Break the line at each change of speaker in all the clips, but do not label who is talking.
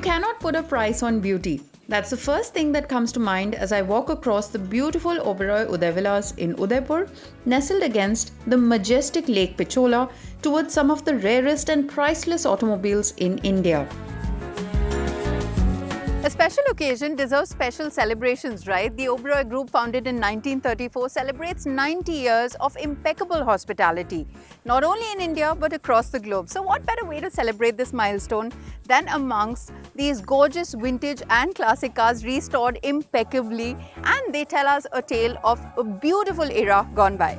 cannot put a price on beauty. That's the first thing that comes to mind as I walk across the beautiful Oberoi Udaivilas in Udaipur, nestled against the majestic Lake Pichola towards some of the rarest and priceless automobiles in India.
A special occasion deserves special celebrations, right? The Oberoi Group, founded in 1934, celebrates 90 years of impeccable hospitality, not only in India but across the globe. So what better way to celebrate this milestone than amongst these gorgeous vintage and classic cars restored impeccably, and they tell us a tale of a beautiful era gone by.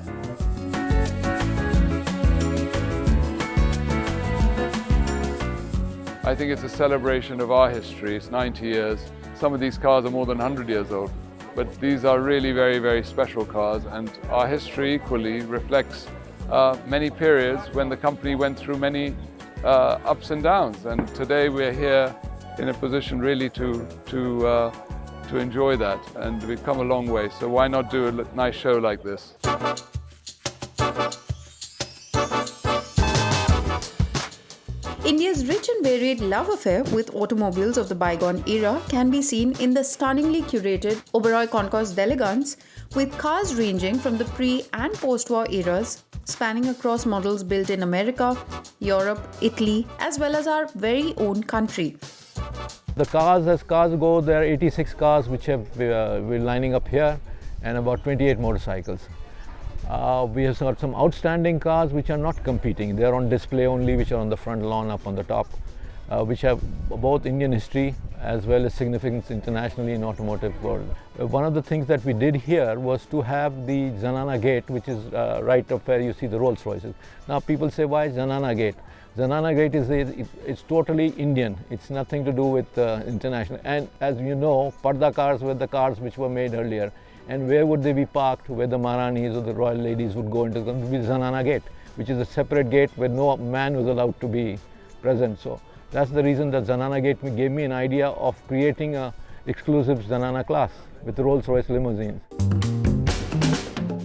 I think it's a celebration of our history. It's 90 years. Some of these cars are more than 100 years old, but these are really very, very special cars, and our history equally reflects many periods when the company went through many ups and downs, and today we're here in a position really to enjoy that, and we've come a long way, so why not do a nice show like this?
India's rich and varied love affair with automobiles of the bygone era can be seen in the stunningly curated Oberoi Concours elegance, with cars ranging from the pre- and post-war eras, spanning across models built in America, Europe, Italy, as well as our very own country.
The cars, as cars go, there are 86 cars which we're lining up here, and about 28 motorcycles. We have got some outstanding cars which are not competing. They are on display only, which are on the front lawn up on the top, which have both Indian history as well as significance internationally in automotive world. One of the things that we did here was to have the Zanana Gate, which is right up where you see the Rolls-Royces. Now people say, why Zanana Gate? Zanana Gate is it's totally Indian. It's nothing to do with international. And as you know, Parda cars were the cars which were made earlier. And where would they be parked? Where the Maharanis or the royal ladies would go into the Zanana Gate, which is a separate gate where no man was allowed to be present. So that's the reason that Zanana Gate gave me an idea of creating a exclusive Zanana class with Rolls-Royce limousines.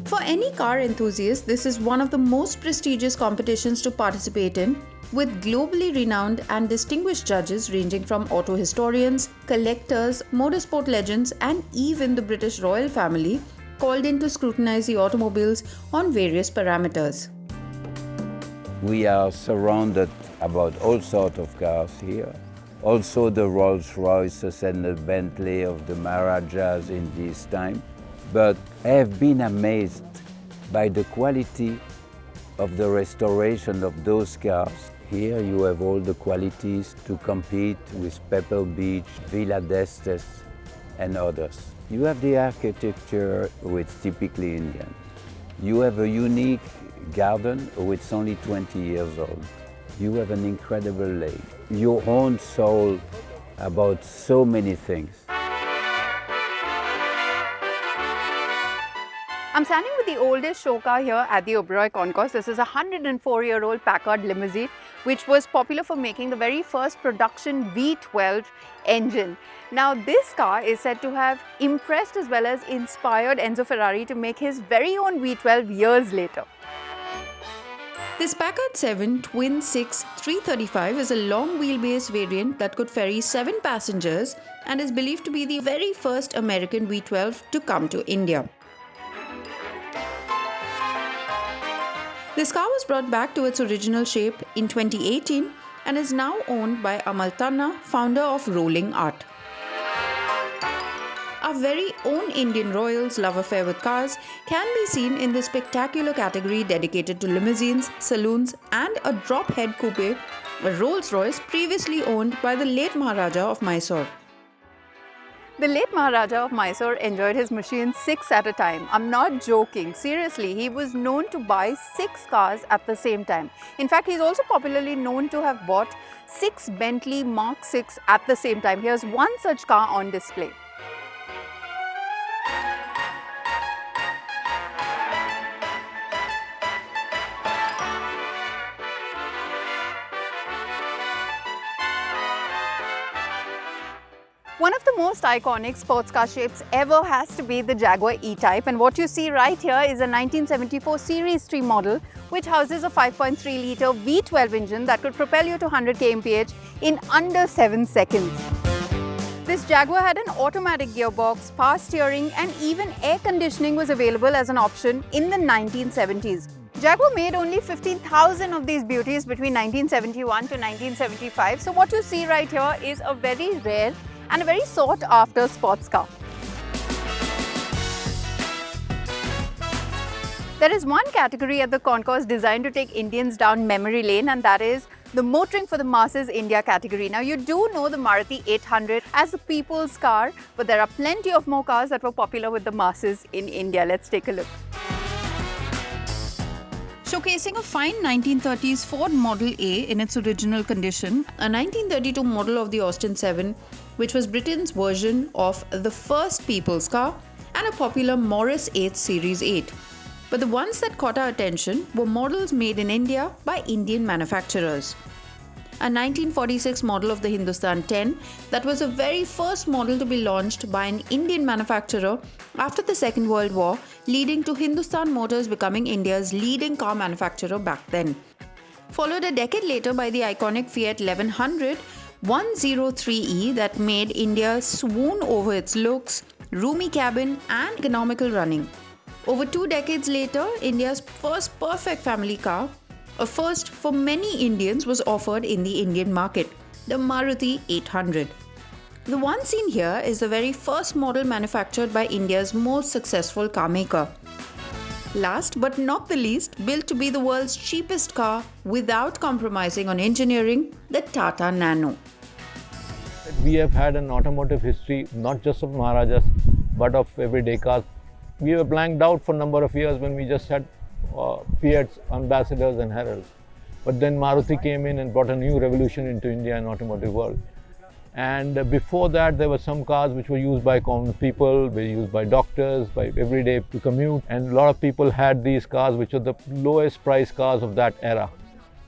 For any car enthusiast, this is one of the most prestigious competitions to participate in, with globally renowned and distinguished judges ranging from auto historians, collectors, motorsport legends, and even the British royal family called in to scrutinize the automobiles on various parameters.
We are surrounded about all sorts of cars here. Also the Rolls-Royces and the Bentley of the Maharajas in this time. But I have been amazed by the quality of the restoration of those cars. Here you have all the qualities to compete with Pebble Beach, Villa d'Este and others. You have the architecture which is typically Indian. You have a unique garden which is only 20 years old. You have an incredible lake. Your own soul about so many things.
I'm standing with the oldest show car here at the Oberoi Concours. This is a 104-year-old Packard limousine, which was popular for making the very first production V12 engine. Now, this car is said to have impressed as well as inspired Enzo Ferrari to make his very own V12 years later.
This Packard 7 Twin 6 335 is a long wheelbase variant that could ferry 7 passengers and is believed to be the very first American V12 to come to India. This car was brought back to its original shape in 2018 and is now owned by Amal Tanna, founder of Rolling Art. Our very own Indian royals' love affair with cars can be seen in the spectacular category dedicated to limousines, saloons, and a drop-head coupe, a Rolls-Royce previously owned by the late Maharaja of Mysore.
The late Maharaja of Mysore enjoyed his machines 6 at a time. I'm not joking. Seriously, he was known to buy 6 cars at the same time. In fact, he's also popularly known to have bought 6 Bentley Mark 6 at the same time. Here's one such car on display. One of the most iconic sports car shapes ever has to be the Jaguar E-Type, and what you see right here is a 1974 Series 3 model which houses a 5.3 litre V12 engine that could propel you to 100 kmph in under 7 seconds. This Jaguar had an automatic gearbox, power steering and even air conditioning was available as an option in the 1970s. Jaguar made only 15,000 of these beauties between 1971 to 1975. So what you see right here is a very rare and a very sought after sports car. There is one category at the concourse designed to take Indians down memory lane, and that is the motoring for the masses India category. Now you do know the Maruti 800 as the people's car, but there are plenty of more cars that were popular with the masses in India. Let's take a look.
Showcasing a fine 1930s Ford Model A in its original condition, a 1932 model of the Austin 7, which was Britain's version of the first people's car, and a popular Morris 8 Series 8. But the ones that caught our attention were models made in India by Indian manufacturers. A 1946 model of the Hindustan 10 that was the very first model to be launched by an Indian manufacturer after the Second World War, leading to Hindustan Motors becoming India's leading car manufacturer back then. Followed a decade later by the iconic Fiat 1100 103E that made India swoon over its looks, roomy cabin and economical running. Over 2 decades later, India's first perfect family car, a first for many Indians, was offered in the Indian market, the Maruti 800. The one seen here is the very first model manufactured by India's most successful car maker. Last but not the least, built to be the world's cheapest car without compromising on engineering, the Tata Nano.
We have had an automotive history not just of Maharajas but of everyday cars. We were blanked out for a number of years when we just had Fiat's ambassadors and heralds. But then Maruti came in and brought a new revolution into India and automotive world. And before that, there were some cars which were used by common people, were used by doctors, by everyday to commute. And a lot of people had these cars which were the lowest price cars of that era.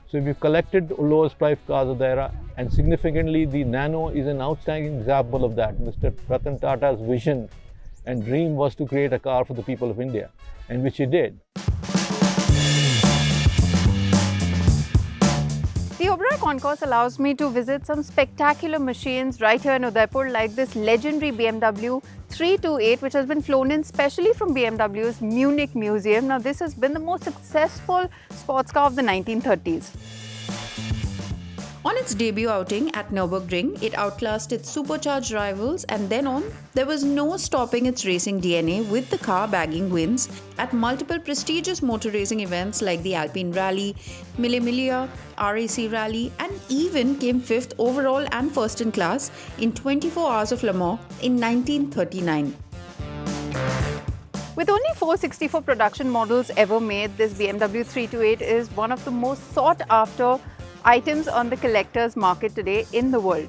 So we've collected the lowest price cars of the era, and significantly the Nano is an outstanding example of that. Mr. Ratan Tata's vision and dream was to create a car for the people of India, and which he did.
The Oberoi Concours allows me to visit some spectacular machines right here in Udaipur, like this legendary BMW 328, which has been flown in specially from BMW's Munich Museum. Now this has been the most successful sports car of the 1930s.
On its debut outing at Nürburgring, it outclassed its supercharged rivals, and then on, there was no stopping its racing DNA, with the car bagging wins at multiple prestigious motor racing events like the Alpine Rally, Mille Miglia, RAC Rally, and even came 5th overall and first in class in 24 Hours of Le Mans in 1939.
With only 464 production models ever made, this BMW 328 is one of the most sought after items on the collector's market today in the world.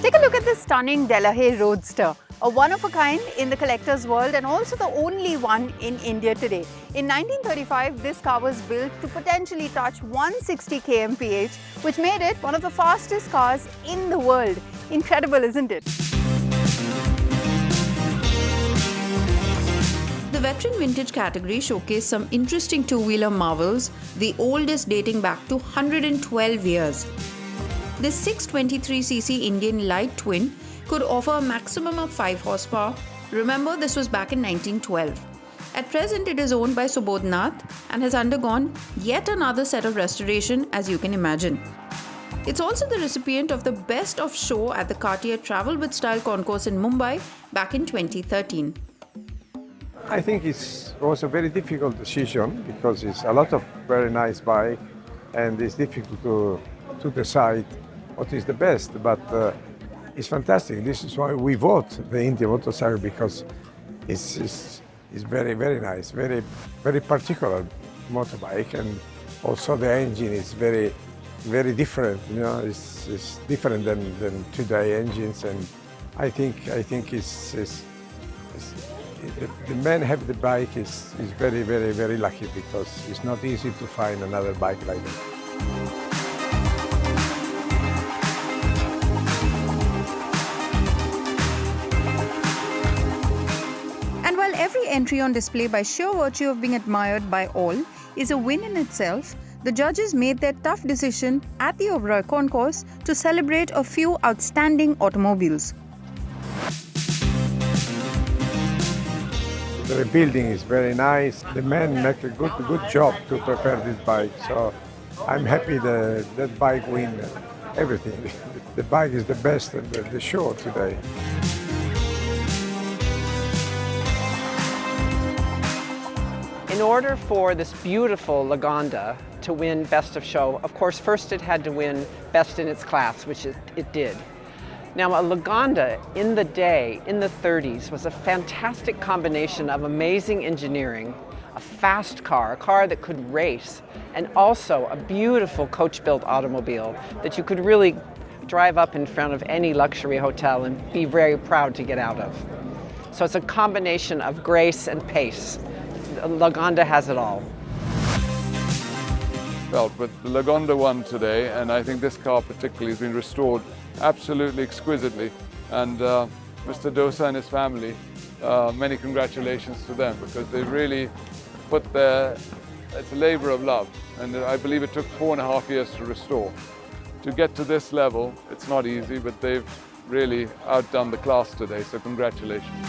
Take a look at this stunning Delahaye Roadster, a one-of-a-kind in the collector's world and also the only one in India today. In 1935, this car was built to potentially touch 160 kmph, which made it one of the fastest cars in the world. Incredible, isn't it?
The veteran vintage category showcased some interesting two-wheeler marvels, the oldest dating back to 112 years. This 623cc Indian light twin could offer a maximum of 5 horsepower. Remember, this was back in 1912. At present, it is owned by Subodhnath and has undergone yet another set of restoration, as you can imagine. It's also the recipient of the Best of Show at the Cartier Travel with Style Concours in Mumbai back in 2013.
I think it was a very difficult decision because it's a lot of very nice bike and it's difficult to decide what is the best, but it's fantastic. This is why we vote the Indian motorcycle, because it's very, very nice, very, very particular motorbike, and also the engine is very, very different. You know, it's different than today engines, and I think the man have the bike is very, very, very lucky, because it's not easy to find another bike like that.
And while every entry on display by sheer virtue of being admired by all is a win in itself, the judges made their tough decision at the Oberoi Concours to celebrate a few outstanding automobiles.
The rebuilding is very nice. The men make a good job to prepare this bike. So I'm happy that bike win everything. The bike is the best in the show today.
In order for this beautiful Lagonda to win Best of Show, of course, first it had to win Best in its class, which it did. Now, a Lagonda in the day, in the 30s, was a fantastic combination of amazing engineering, a fast car, a car that could race, and also a beautiful coach-built automobile that you could really drive up in front of any luxury hotel and be very proud to get out of. So it's a combination of grace and pace. Lagonda has it all.
Well, but the Lagonda won today, and I think this car particularly has been restored absolutely exquisitely. And Mr. Dosa and his family, many congratulations to them, because they really put it's a labor of love. And I believe it took 4.5 years to restore. To get to this level, it's not easy, but they've really outdone the class today, so congratulations.